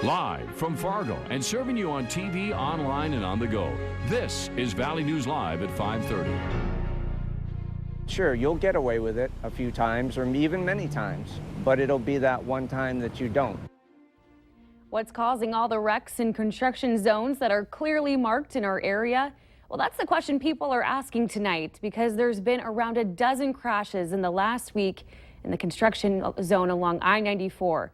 Live from Fargo and serving you on TV, online, and on the go. This is Valley News Live at 5:30. Sure, you'll get away with it a few times or even many times, but it'll be that one time that you don't. What's causing all the wrecks in construction zones that are clearly marked in our area? Well, that's the question people are asking tonight because there's been around a dozen crashes in the last week in the construction zone along I-94.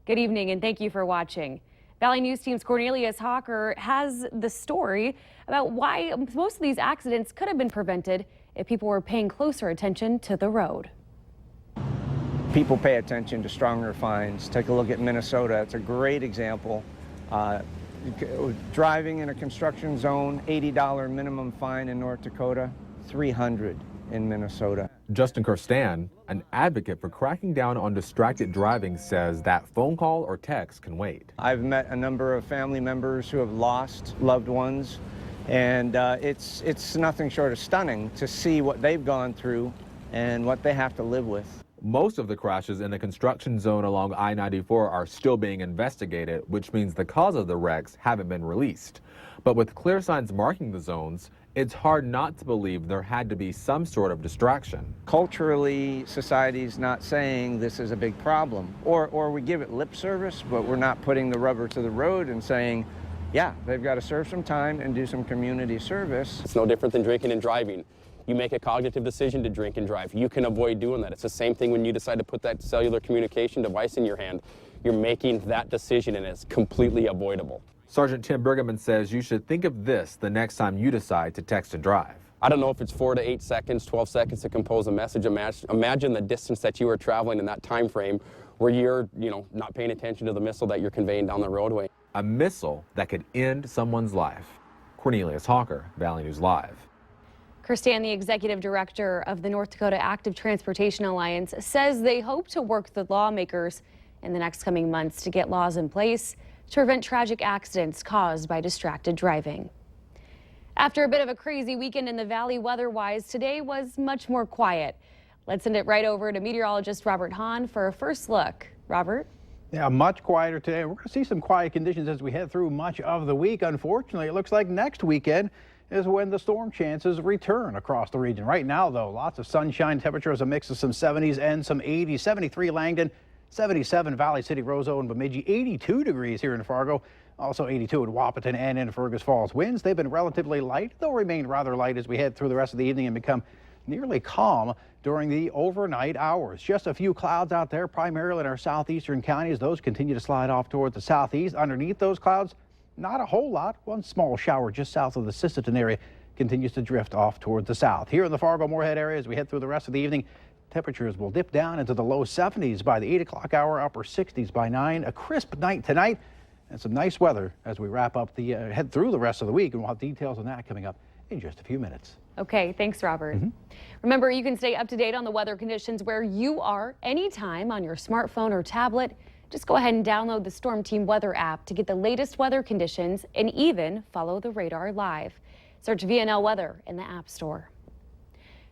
Good evening and thank you for watching. Valley News Team's Cornelius Hawker has the story about why most of these accidents could have been prevented if people were paying closer attention to the road. People pay attention to stronger fines. Take a look at Minnesota. It's a great example. Driving in a construction zone, $80 minimum fine in North Dakota, $300 in Minnesota. Justin Kirstan, an advocate for cracking down on distracted driving, says that phone call or text can wait. I've met a number of family members who have lost loved ones, and it's nothing short of stunning to see what they've gone through and what they have to live with. Most of the crashes in the construction zone along I-94 are still being investigated, which means the cause of the wrecks haven't been released. But with clear signs marking the zones, it's hard not to believe there had to be some sort of distraction. Culturally, society's not saying this is a big problem, or we give it lip service, but we're not putting the rubber to the road and saying, yeah, they've got to serve some time and do some community service. It's no different than drinking and driving. You make a cognitive decision to drink and drive. You can avoid doing that. It's the same thing when you decide to put that cellular communication device in your hand. You're making that decision and it's completely avoidable. Sergeant Tim Bergman says you should think of this the next time you decide to text and drive. I don't know if it's 4 to 8 seconds, 12 seconds to compose a message. Imagine the distance that you are traveling in that time frame where you're, not paying attention to the missile that you're conveying down the roadway. A missile that could end someone's life. Cornelius Hawker, Valley News Live. Kirstan, the executive director of the North Dakota Active Transportation Alliance, says they hope to work with lawmakers in the next coming months to get laws in place to prevent tragic accidents caused by distracted driving. After a bit of a crazy weekend in the valley weather-wise, today was much more quiet. Let's send it right over to meteorologist Robert Hahn for a first look. Robert? Yeah, much quieter today. We're going to see some quiet conditions as we head through much of the week. Unfortunately, it looks like next weekend is when the storm chances return across the region. Right now, though, lots of sunshine. Temperatures, a mix of some 70s and some 80s. 73 Langdon, 77 Valley City, Roseau, and Bemidji. 82 degrees here in Fargo. Also 82 in Wahpeton and in Fergus Falls. Winds, they've been relatively light. They'll remain rather light as we head through the rest of the evening and become nearly calm during the overnight hours. Just a few clouds out there, primarily in our southeastern counties. Those continue to slide off toward the southeast. Underneath those clouds, not a whole lot. One small shower just south of the Sisseton area continues to drift off toward the south. Here in the Fargo-Moorhead area, as we head through the rest of the evening, temperatures will dip down into the low 70s by the 8 o'clock hour, upper 60s by 9. A crisp night tonight and some nice weather as we wrap up the head through the rest of the week. And we'll have details on that coming up in just a few minutes. Okay, thanks, Robert. Remember, you can stay up to date on the weather conditions where you are anytime on your smartphone or tablet. Just go ahead and download the Storm Team Weather app to get the latest weather conditions and even follow the radar live. Search VNL Weather in the App Store.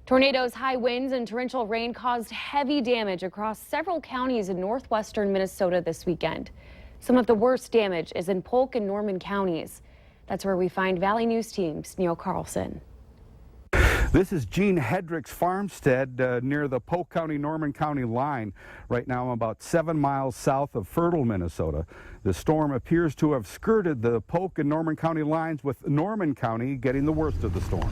Tornadoes, high winds, and torrential rain caused heavy damage across several counties in northwestern Minnesota this weekend. Some of the worst damage is in Polk and Norman counties. That's where we find Valley News Team's Neil Carlson. This is Gene Hedrick's farmstead near the Polk County, Norman County line. Right now I'm about 7 miles south of Fertile, Minnesota. The storm appears to have skirted the Polk and Norman County lines, with Norman County getting the worst of the storm.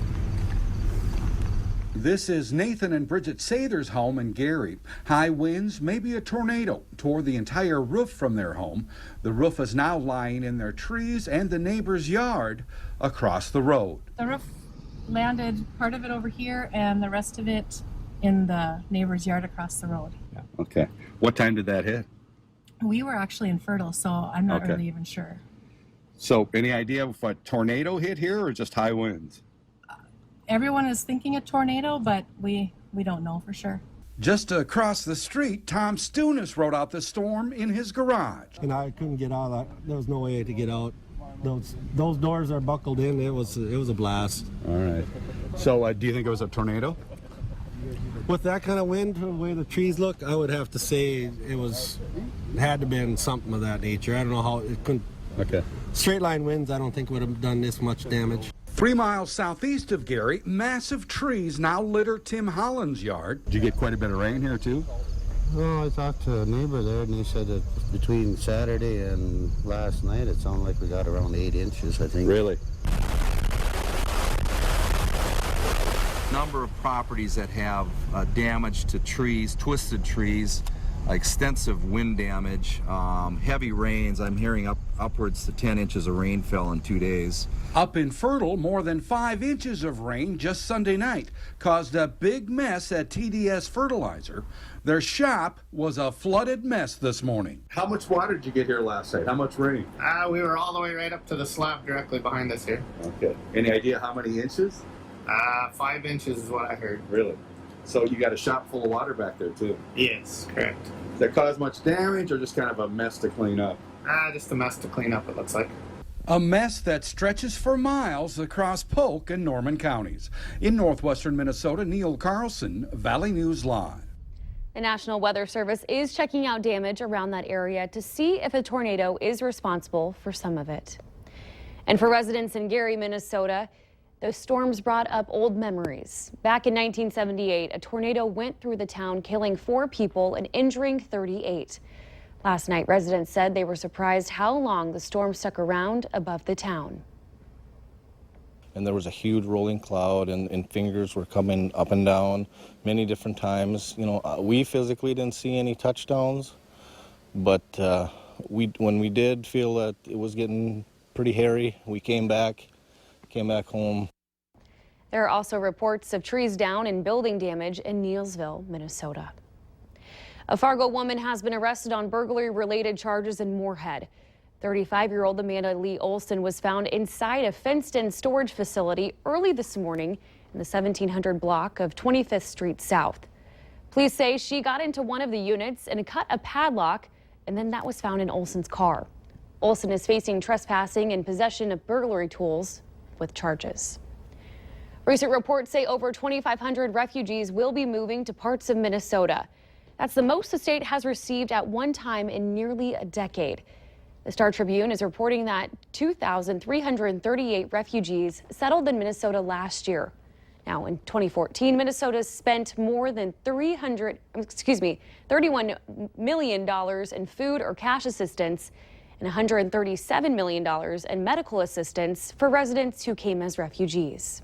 This is Nathan and Bridget Sather's home in Gary. High winds, maybe a tornado, tore the entire roof from their home. The roof is now lying in their trees and the neighbor's yard across the road. The roof landed part of it over here and the rest of it in the neighbor's yard across the road. Yeah. Okay. What time did that hit? We were actually in Fertile, so I'm not really even sure. So any idea if a tornado hit here or just high winds? Everyone is thinking a tornado, but we don't know for sure. Just across the street, Tom Stunis rode out the storm in his garage. And I couldn't get out of that. There was no way to get out. Those doors are buckled in. It was a blast. All right. So do you think it was a tornado? With that kind of wind, the way the trees look, I would have to say it had to been something of that nature. I don't know how it couldn't. Okay. Straight line winds, I don't think would have done this much damage. 3 miles southeast of Gary, massive trees now litter Tim Holland's yard. Did you get quite a bit of rain here too? Well, I talked to a neighbor there, and he said that between Saturday and last night, it sounded like we got around 8 inches, I think. Really? Number of properties that have damage to trees, twisted trees, extensive wind damage, heavy rains. I'm hearing upwards to 10 inches of rain fell in 2 days. Up in Fertile, more than 5 inches of rain just Sunday night caused a big mess at TDS Fertilizer. Their shop was a flooded mess this morning. How much water did you get here last night? How much rain? We were all the way right up to the slab directly behind us here. Okay. Any idea how many inches? 5 inches is what I heard. Really? So you got a shop full of water back there too? Yes, correct. Does that cause much damage or just kind of a mess to clean up? Just a mess to clean up, it looks like. A mess that stretches for miles across Polk and Norman counties. In northwestern Minnesota, Neil Carlson, Valley News Live. The National Weather Service is checking out damage around that area to see if a tornado is responsible for some of it. And for residents in Gary, Minnesota, those storms brought up old memories. Back in 1978, a tornado went through the town, killing 4 people and injuring 38. Last night, residents said they were surprised how long the storm stuck around above the town. And there was a huge rolling cloud, and fingers were coming up and down many different times. You know, we physically didn't see any touchdowns, but when we did feel that it was getting pretty hairy, we came back home. There are also reports of trees down and building damage in Neilsville, Minnesota. A Fargo woman has been arrested on burglary-related charges in Moorhead. 35-year-old Amanda Lee Olson was found inside a fenced-in storage facility early this morning in the 1700 block of 25th Street South. Police say she got into one of the units and cut a padlock, and then that was found in Olson's car. Olson is facing trespassing and possession of burglary tools with charges. Recent reports say over 2,500 refugees will be moving to parts of Minnesota. That's the most the state has received at one time in nearly a decade. The Star Tribune is reporting that 2,338 refugees settled in Minnesota last year. Now, in 2014, Minnesota spent more than $31 million in food or cash assistance and $137 million in medical assistance for residents who came as refugees.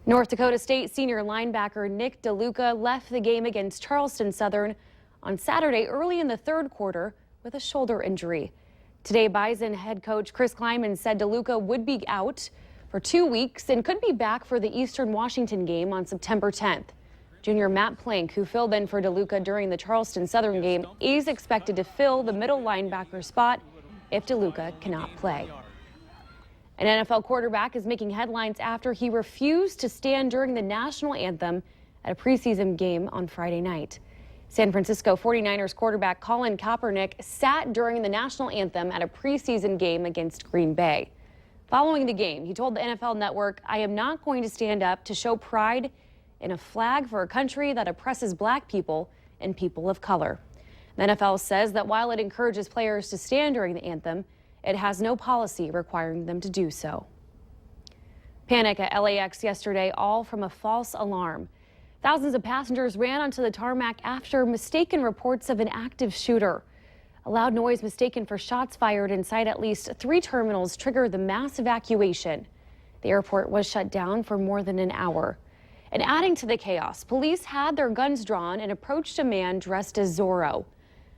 North Dakota State senior linebacker Nick DeLuca left the game against Charleston Southern on Saturday early in the third quarter with a shoulder injury. Today, Bison head coach Chris Kleiman said DeLuca would be out for 2 weeks and could be back for the Eastern Washington game on September 10th. Junior Matt Plank, who filled in for DeLuca during the Charleston Southern game, is expected to fill the middle linebacker spot if DeLuca cannot play. An NFL quarterback is making headlines after he refused to stand during the national anthem at a preseason game on Friday night. San Francisco 49ers quarterback Colin Kaepernick sat during the national anthem at a preseason game against Green Bay. Following the game, he told the NFL Network, "I am not going to stand up to show pride in a flag for a country that oppresses black people and people of color." The NFL says that while it encourages players to stand during the anthem, it has no policy requiring them to do so. Panic at LAX yesterday, all from a false alarm. Thousands of passengers ran onto the tarmac after mistaken reports of an active shooter. A loud noise mistaken for shots fired inside at least 3 terminals triggered the mass evacuation. The airport was shut down for more than an hour. And adding to the chaos, police had their guns drawn and approached a man dressed as Zorro.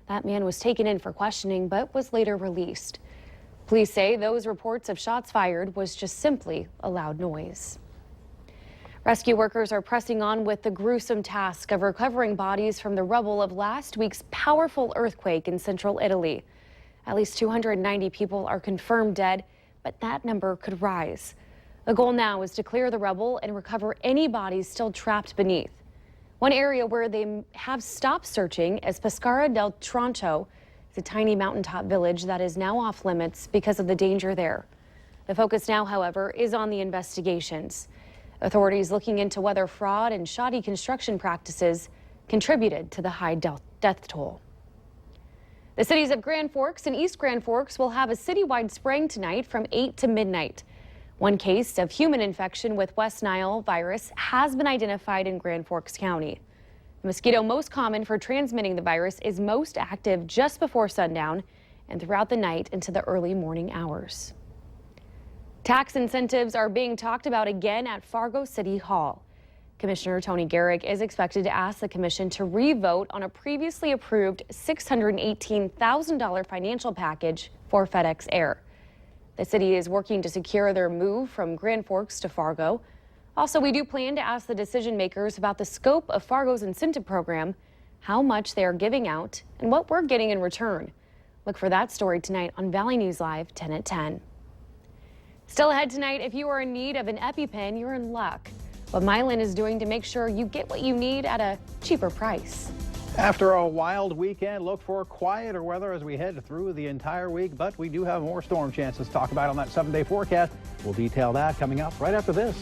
That man was taken in for questioning but was later released. Police say those reports of shots fired was just simply a loud noise. Rescue workers are pressing on with the gruesome task of recovering bodies from the rubble of last week's powerful earthquake in central Italy. At least 290 people are confirmed dead, but that number could rise. The goal now is to clear the rubble and recover any bodies still trapped beneath. One area where they have stopped searching is Pescara del Tronto. It's a tiny mountaintop village that is now off limits because of the danger there. The focus now, however, is on the investigations. Authorities looking into whether fraud and shoddy construction practices contributed to the high death toll. The cities of Grand Forks and East Grand Forks will have a citywide spraying tonight from 8 to midnight. One case of human infection with West Nile virus has been identified in Grand Forks County. The mosquito most common for transmitting the virus is most active just before sundown and throughout the night into the early morning hours. Tax incentives are being talked about again at Fargo City Hall. Commissioner Tony Garrick is expected to ask the commission to re-vote on a previously approved $618,000 financial package for FedEx Air. The city is working to secure their move from Grand Forks to Fargo. Also, we do plan to ask the decision makers about the scope of Fargo's incentive program, how much they are giving out, and what we're getting in return. Look for that story tonight on Valley News Live 10 at 10. Still ahead tonight, if you are in need of an EpiPen, you're in luck. What Mylan is doing to make sure you get what you need at a cheaper price. After a wild weekend, look for quieter weather as we head through the entire week, but we do have more storm chances to talk about on that 7-day forecast. We'll detail that coming up right after this.